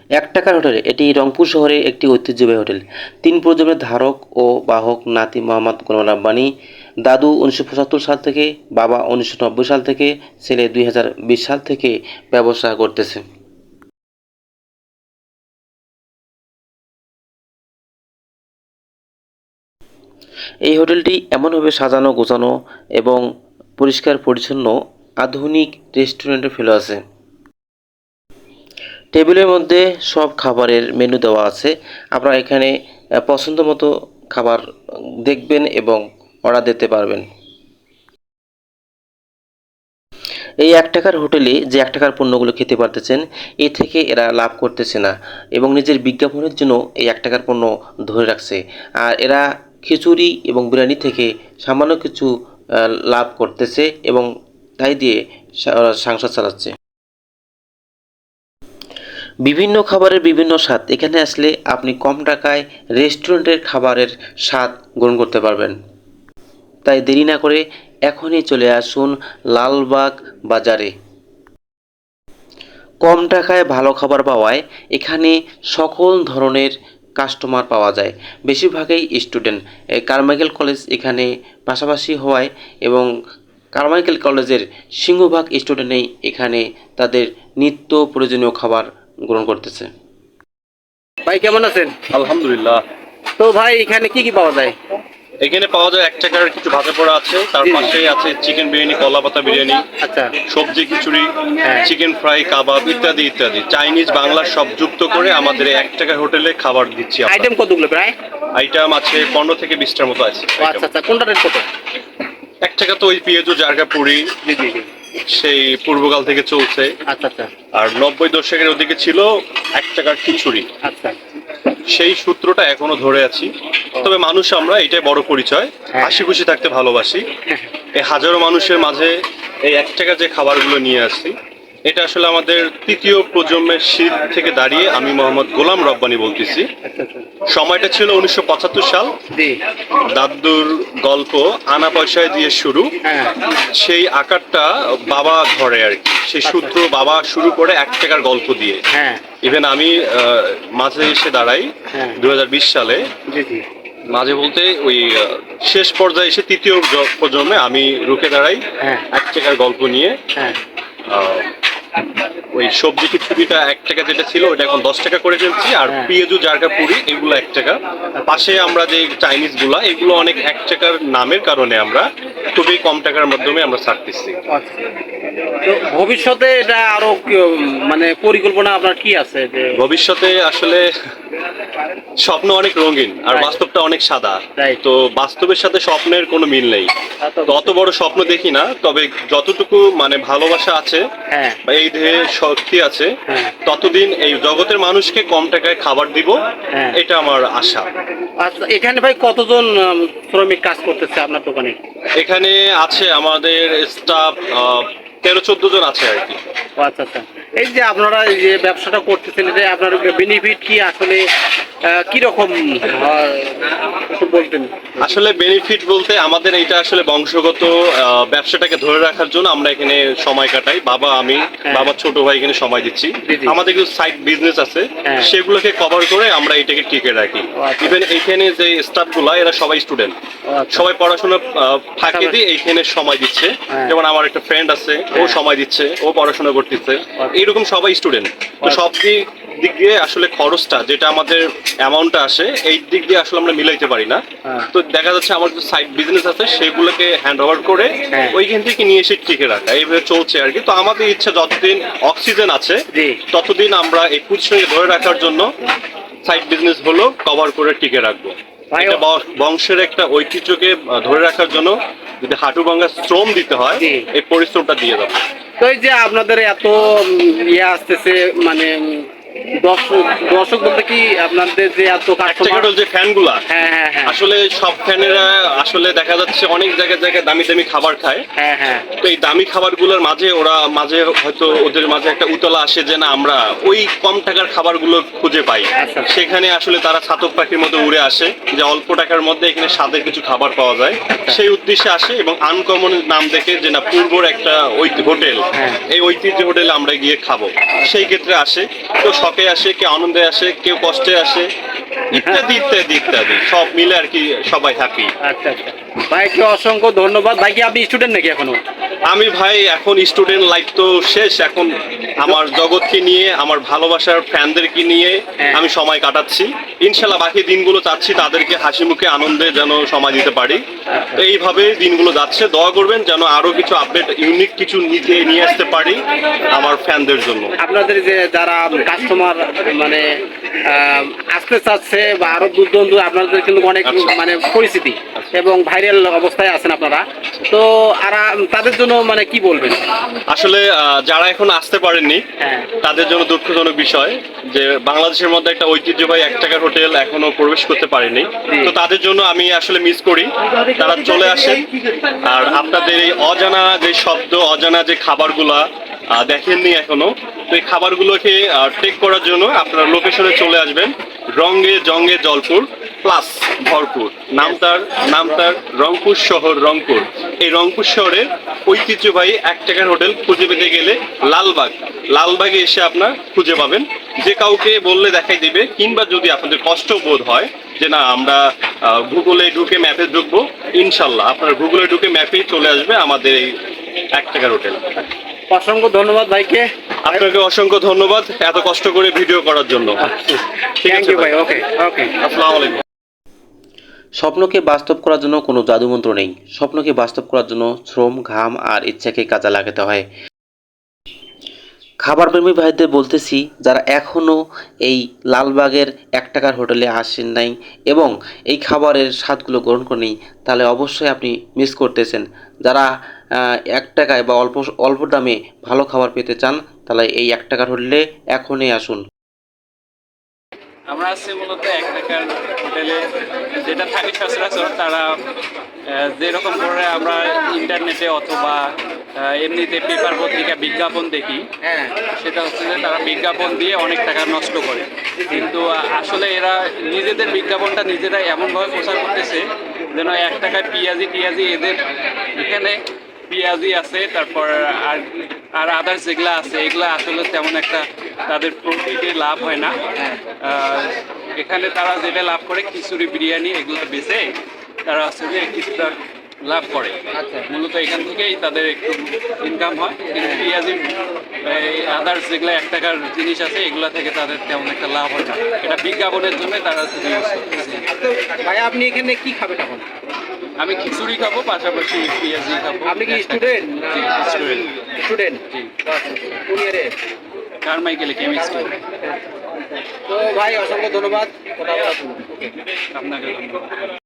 এক টাকার হোটেল এটি রংপুর শহরে একটি ঐতিহ্যবাহী হোটেল। তিন প্রজন্মের ধারক ও বাহক নাতি মোহাম্মদ গোলাম রাব্বানী, দাদু 1975 সাল থেকে, বাবা 1990 সাল থেকে, ছেলে 2020 সাল থেকে ব্যবসা করতেছে। এই হোটেলটি এমনভাবে সাজানো গোছানো এবং পরিষ্কার পরিচ্ছন্ন, আধুনিক রেস্টুরেন্টের ফেলো আছে। টেবিলের মধ্যে সব খাবারের মেনু দেওয়া আছে। আপনারা এখানে পছন্দ মতো খাবার দেখবেন এবং অর্ডার দিতে পারবেন। এই এক টাকার হোটেলে যে এক টাকার পণ্যগুলো খেতে পারতেছেন, এ থেকে এরা লাভ করতেছে না এবং নিজের বিজ্ঞাপনের জন্য এই এক টাকার পণ্য ধরে রাখছে। আর এরা খিচুড়ি এবং বিরিয়ানি থেকে সামান্য কিছু লাভ করতেছে এবং তাই দিয়ে সংসার চালাচ্ছে। বিভিন্ন খাবারের বিভিন্ন স্বাদ। এখানে আসলে আপনি কম টাকায় রেস্টুরেন্টের খাবারের স্বাদ গ্রহণ করতে পারবেন। তাই দেরি না করে এখনই চলে আসুন লালবাগ বাজারে। কম টাকায় ভালো খাবার পাওয়ায় এখানে সকল ধরনের কাস্টমার পাওয়া যায়। বেশিরভাগই স্টুডেন্ট। কারমাইকেল কলেজ এখানে পাশাপাশি হওয়ায় এবং কারমাইকেল কলেজের সিংহভাগ স্টুডেন্টই এখানে তাদের নিত্য প্রয়োজনীয় খাবার গ্রহণ করতেছে। ভাই কেমন আছেন? আলহামদুলিল্লাহ। তো ভাই এখানে কি কি পাওয়া যায়? এখানে পাওয়া যায় এক টাকার কিছু ভাজা পোড়া আছে, তার জি। পাশেই আছে চিকেন বিরিয়ানি, কলা পাতা বিরিয়ানি, আচ্ছা। সবজি খিচুড়ি, হ্যাঁ। চিকেন ফ্রাই, কাবাব ইত্যাদি ইত্যাদি। চাইনিজ বাংলা সব যুক্ত করে আমাদের এই এক টাকার হোটেলে খাবার দিচ্ছি আমরা। আইটেম কতগুলো প্রায়? আইটেম আছে 15 থেকে 20টার মতো আছে। ও আচ্ছা আচ্ছা, কোনটা রেট কত? এক টাকা তো ওই পেঁয়াজু জারগা পুরি, জি জি জি। সেই পূর্বকাল থেকে চলছে। আচ্ছা আচ্ছা আর 90 দশকের ওদিকে ছিল এক টাকার খিচুড়ি। আচ্ছা। সেই সূত্রটা এখনো ধরে আছি। তবে মানুষ আমরা, এটাই বড় পরিচয়। হ্যাঁ। হাসি খুশি থাকতে ভালোবাসি। এই হাজারো মানুষের মাঝে এই এক টাকা যে খাবারগুলো নিয়ে আসছি, এটা আসলে আমাদের তৃতীয় প্রজন্মের শীত থেকে দাঁড়িয়ে আমি মোহাম্মদ গোলাম রব্বানী বলতেছি। আচ্ছা আচ্ছা। সময়টা ছিল 1975 সাল। জি। দাদুর গল্প আনা পয়সায় দিয়ে শুরু। হ্যাঁ। সেই আকারটা বাবা ধরে আর কি। সেই সূত্র বাবা শুরু করে এক টাকার গল্প দিয়ে। হ্যাঁ। ইভেন আমি মাঝে এসে দাঁড়াই হ্যাঁ। 2020 সালে। জি জি। মাঝে বলতে ওই শেষ পর্যায়ে এসে তৃতীয় প্রজন্মে আমি রুখে দাঁড়াই হ্যাঁ। এক টাকার গল্প নিয়ে। হ্যাঁ। আহ, ওই সবজি খিচুড়িটা এক টাকা যেটা ছিল ওটা এখন 10 টাকা করে ফেলছি। আর হ্যাঁ। পেঁয়াজু জারকা পুরি এগুলো এক টাকা। পাশে আমরা যে চাইনিজ গুলা এগুলো অনেক এক টাকার নামের কারণে আমরা খুবই কম টাকার মাধ্যমে আমরা ছাড়তেছি। আচ্ছা। তো ভবিষ্যতে এটা আরো মানে পরিকল্পনা আপনার কি আছে যে? ভবিষ্যতে আসলে স্বপ্ন অনেক রঙিন আর Right. বাস্তবটা অনেক সাদা। Right. তো বাস্তবের সাথে স্বপ্নের কোনো মিল নেই। তো অত বড় স্বপ্ন দেখি না, তবে যতটুকু মানে ভালোবাসা আছে হ্যাঁ। বা এই দেহে শক্তি আছে, হ্যাঁ। ততদিন এই জগতের মানুষকে কম টাকায় খাবার দিব, হ্যাঁ। এটা আমার আশা। আচ্ছা, এখানে ভাই কতজন শ্রমিক কাজ করতেছে আপনার দোকানে? এখানে আছে আমাদের স্টাফ 13-14 জন আছে আর কি। ও আচ্ছা আচ্ছা। এই যে আপনারা এই যে ব্যবসাটা করতেছেন, এটা আপনার বেনিফিট কি আসলে কিরকম একটু বলতেন? আসলে বেনিফিট বলতে আমাদের এটা আসলে বংশগত ব্যবসাটাকে ধরে রাখার জন্য আমরা এখানে সময় কাটাই। বাবা, আমি, হ্যাঁ। বাবা ছোট ভাই এখানে সময় দিচ্ছি। জি, জি। আমাদের কিছু সাইড বিজনেস আছে, হ্যাঁ। সেগুলোকে কভার করে আমরা এটাকে টিকে রাখি। ও আচ্ছা। ইভেন এইখানে যে স্টাফগুলো এরা সবাই স্টুডেন্ট, আচ্ছা। সবাই পড়াশোনা ফাঁকি দিয়ে এইখানে সময় দিচ্ছে। হ্যাঁ। যেমন আমার একটা ফ্রেন্ড আছে, ও হ্যাঁ। সময় দিচ্ছে, ও পড়াশোনা করতেছে। আচ্ছা। এইরকম সবাই স্টুডেন্ট। তো আচ্ছা। সব দিক দিয়ে আসলে খরচটা যেটা আমাদের অ্যামাউন্টটা আসে এই দিক দিয়ে আসলে আমরা মিলাইতে পারি না। হ্যাঁ। তো দেখা যাচ্ছে আমার যে সাইড বিজনেস আছে সেগুলোকে হ্যান্ড ওভার করে হ্যাঁ। ওইখান থেকে নিয়ে এসে টিকে রাখা, এইভাবে চলছে আর কি। তো আমাদের ইচ্ছা যতদিন অক্সিজেন আছে জি। ততদিন আমরা এই পজিশনকে ধরে রাখার জন্য সাইড বিজনেস হলো কভার করে টিকে রাখবো। ভাই, এটা বংশের একটা ঐতিহ্যকে ধরে রাখার জন্য যদি হাঁটু ভাঙা শ্রম দিতে হয়, জি। এই পরিশ্রমটা দিয়ে দেবো। তো এই যে আপনাদের এত ইয়ে আসতেছে, মানে দর্শক দর্শক বলতে কি আপনাদের যে এত কাস্টমার? যে ফ্যানগুলা, হ্যাঁ হ্যাঁ হ্যাঁ। আসলে সব ফ্যানেরা আসলে দেখা যাচ্ছে অনেক জায়গায় জায়গায় দামি দামি খাবার খায়। হ্যাঁ হ্যাঁ। তো এই দামি খাবারগুলোর মাঝে ওরা মাঝে হয়তো ওদের মাঝে একটা উতলা আসে যে না আমরা ওই কম টাকার খাবারগুলো খুঁজে পাই। আচ্ছা। সেখানে আসলে তারা ছাতক পাখির মতো উড়ে আসে যে অল্প টাকার মধ্যে এখানে স্বাদের কিছু খাবার পাওয়া যায়, সেই উদ্দেশ্যে আসে এবং আনকমন নাম দেখে যে না পূর্বর একটা হোটেল, হ্যাঁ। এই ঐতিহ্য হোটেলে আমরা গিয়ে খাবো, সেই ক্ষেত্রে আসে। তো শখে আসে, কেউ আনন্দে আসে, কেউ কষ্টে আসে, ইত্যাদি ইত্যাদি ইত্যাদি সব মিলে আর কি সবাই হ্যাপি। আচ্ছা আচ্ছা, ভাইকে অসংখ্য ধন্যবাদ। ভাই কি আপনি স্টুডেন্ট নাকি এখনো? আমি ভাই এখন স্টুডেন্ট লাইফ তো শেষ, এখন আমার জগৎকে নিয়ে, আমার ভালোবাসার ফ্যানদেরকে নিয়ে আমি সময় কাটাচ্ছি। ইনশাল্লাহ বাকি দিনগুলো চাচ্ছি তাদেরকে হাসি মুখে আনন্দে যেন সময় দিতে পারি। তো এইভাবে দিনগুলো যাচ্ছে, দোয়া করবেন যেন আরো কিছু আপডেট ইউনিক কিছু নিয়ে আসতে পারি আমার ফ্যানদের জন্য। আপনাদের যে যারা কাস্টমার মানে আসতে চাচ্ছে বা আরো দূর দূরান্ত, আপনাদের কিন্তু অনেক আচ্ছা। মানে পরিচিতি এবং ভাইরাল অবস্থায় আছেন আপনারা, তো আর তাদের জন্য মানে কি বলবেন? আসলে যারা এখন আসতে পারেননি হ্যাঁ। তাদের জন্য দুঃখজনক বিষয় যে বাংলাদেশের মধ্যে একটা ঐতিহ্যবাহী 1 টাকার হোটেল এখনো প্রবেশ করতে পারেনি। তো তাদের জন্য আমি আসলে মিস করি, তারা চলে আসেন। আর আপনাদের এই অজানা যে শব্দ, অজানা যে খাবারগুলা দেখেননি এখনো, তো এই খাবারগুলোকে টেক করার জন্য আপনারা লোকেশনে চলে আসবেন। রঙ্গে জঙ্গে জলপুর প্লাস ভরপুর, নামতার রংপুর শহর রংপুর। এই রংপুর শহরের ঐতিহ্যবাহী 1 টাকার হোটেল খুঁজে পেতে গেলে লালবাগে এসে আপনার খুঁজে পাবেন। যে কাউকে বললে দেখাই দিবে, কিংবা যদি আপনাদের কষ্ট বোধ হয় যে না আমরা গুগলে ঢুকে ম্যাপে ঢুকবো, ইনশাল্লাহ আপনার গুগলে ঢুকে ম্যাপেই চলে আসবে আমাদের এই 1 টাকার হোটেল। অসংখ্য ধন্যবাদ ভাইকে। আপনাকে অসংখ্য ধন্যবাদ এত কষ্ট করে ভিডিও করার জন্য। ঠিক থ্যাংক আছে ইউ ভাই। ভাই, ওকে ওকে। আসসালামু আলাইকুম। স্বপ্নকে বাস্তব করার জন্য কোনো জাদুমন্ত্র নেই। স্বপ্নকে বাস্তব করার জন্য শ্রম, ঘাম আর ইচ্ছাকে কাজে লাগাতে হয়। খাবার প্রেমী ভাইদের বলতেছি, যারা এখনও এই লালবাগের 1 টাকার হোটেলে আসেন নাই এবং এই খাবারের স্বাদগুলো গ্রহণ করেনি, তাহলে অবশ্যই আপনি মিস করতেছেন। যারা 1 টাকায় বা অল্প অল্প দামে ভালো খাবার পেতে চান, তাহলে এই 1 টাকার হোটেলে এখনই আসুন। আমরা আছি মূলত 1 টাকার হোটেলে, যেটা থাকে সচরাচর তারা যেরকম করে আমরা ইন্টারনেটে অথবা এমনিতে পেপার পত্রিকা বিজ্ঞাপন দেখি, হ্যাঁ। সেটা হচ্ছে যে তারা বিজ্ঞাপন দিয়ে অনেক টাকা নষ্ট করে। কিন্তু আসলে এরা নিজেদের বিজ্ঞাপনটা নিজেরাই এমনভাবে প্রচার করতেছে যেন 1 টাকায় পিঁয়াজি এদের এখানে পেঁয়াজি আছে, তারপর আর আদার্স যেগুলো আছে এগুলো আসলে তেমন একটা তাদের প্রফিটে লাভ হয় না। এখানে তারা যেটা লাভ করে খিচুড়ি, বিরিয়ানি এগুলো বেচে তারা হচ্ছে যে কিছুটা লাভ করে। মূলত এখান থেকেই তাদের একটু ইনকাম হয়। কিন্তু পেঁয়াজি, আদার্স যেগুলো 1 টাকার জিনিস আছে এগুলো থেকে তাদের তেমন একটা লাভ হয় না। এটা বিজ্ঞাপনের জন্য তারা শুধু ইউজ করতেছে। ভাই আপনি এখানে কি খাবেন এখন? আমি খিচুড়ি খাবো, পাশাপাশি পেঁয়াজি খাবো। আপনি কি স্টুডেন্ট? জি, স্টুডেন্ট। স্টুডেন্ট? জি। কোন ইয়ারে? কারমাইকেলে কেমিস্ট্রি। তো ভাই অসংখ্য ধন্যবাদ। আপনাকে ধন্যবাদ।